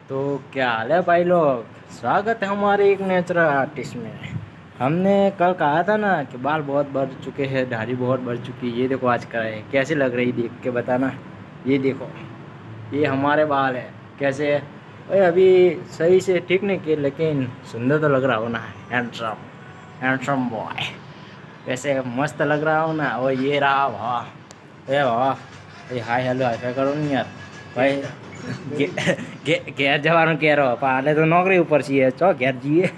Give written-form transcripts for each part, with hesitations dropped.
तो क्या हाल है भाई लोग। स्वागत है हमारे एक नेचुरल आर्टिस्ट में। हमने कल कहा था ना कि बाल बहुत बढ़ चुके हैं, दाढ़ी बहुत बढ़ चुकी है। ये देखो आज कराए, कैसे लग रही देख के बताना। ये देखो, ये हमारे बाल है। कैसे है भाई? अभी सही से ठीक नहीं किए, लेकिन सुंदर तो लग रहा हो ना। Handsome, handsome boy. वैसे मस्त लग रहा हो ना। और ये रहा, वाह ए वाह। ये हाय हेलो हाई करो नहीं यार भाई। ઘેર જવાનું કહેરો પણ હાલે તો નોકરી ઉપર છીએ, ચો ઘેર જઈએ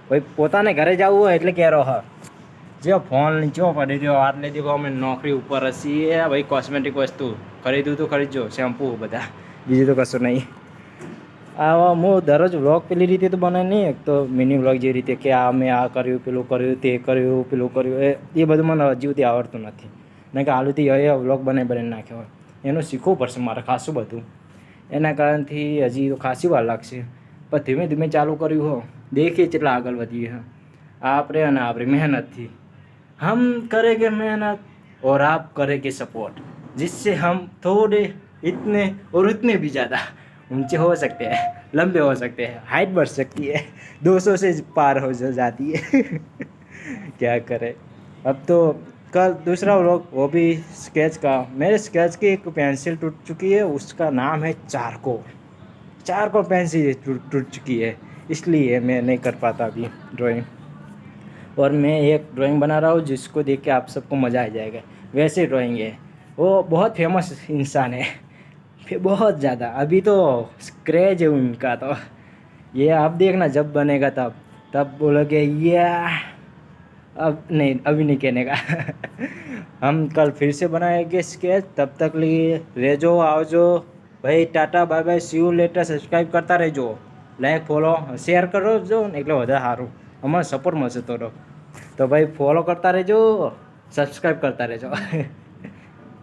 ભાઈ, પોતાને ઘરે જવું હોય એટલે કહેરો હ જો ફોન નીચો પડી રહ્યો આટલે દેખો અમે નોકરી ઉપર જ છીએ ભાઈ. કોસ્મેટિક વસ્તુ ખરીદવું તો ખરીદજો, શેમ્પૂ બધા, બીજું તો કશું નહીં. આવા હું દરરોજ વ્લોગ પેલી રીતે તો બનાવી નહીં એક તો મિની વ્લોગ જે રીતે કે આ મેં આ કર્યું, પેલું કર્યું, તે કર્યું, પેલું કર્યું, એ બધું મને હજીથી આવડતું નથી. નહીં કે હાલુથી એ વ્લોગ બનાવી નાખ્યો હોય. એનું શીખવું પડશે મારે ખાસું બધું. એના કારણથી હજી તો ખાસી વાર લાગશે, પણ ધીમે ધીમે ચાલુ કર્યું હો. દેખીએ કેટલા આગળ વધીએ હા આપણે, અને આપણી મહેનતથી. हम करेंगे मेहनत और आप करेंगे सपोर्ट, जिससे हम थोड़े इतने और उतने भी ज़्यादा ऊंचे हो सकते हैं, लंबे हो सकते हैं, हाइट बढ़ सकती है, 200 से पार हो जाती है। क्या करें अब तो। कल दूसरा व्लॉग, वो भी स्केच का। मेरे स्केच की एक पेंसिल टूट चुकी है, उसका नाम है चारकोल। चारकोल पेंसिल टूट चुकी है, इसलिए मैं नहीं कर पाता अभी ड्राइंग। और मैं एक ड्राइंग बना रहा हूँ जिसको देख के आप सबको मज़ा आ जाएगा। वैसे ड्राइंग है, वो बहुत फेमस इंसान है, फिर बहुत ज़्यादा। अभी तो क्रेज है उनका तो। ये आप देखना जब बनेगा तब तब बोलोगे ये। अब नहीं, अभी नहीं कहने का। हम कल फिर से बनाएंगे स्केच, तब तक लिए रेजो आवजो भाई। Tata bye bye, see you later. Subscribe करता રહેજો, લાઈક ફોલો શેર કરો જો એટલે વધારે સારું, અમારે સપોર્ટ મળશે થોડો. તો ભાઈ ફોલો કરતા રહેજો, સબસ્ક્રાઈબ કરતા રહેજો.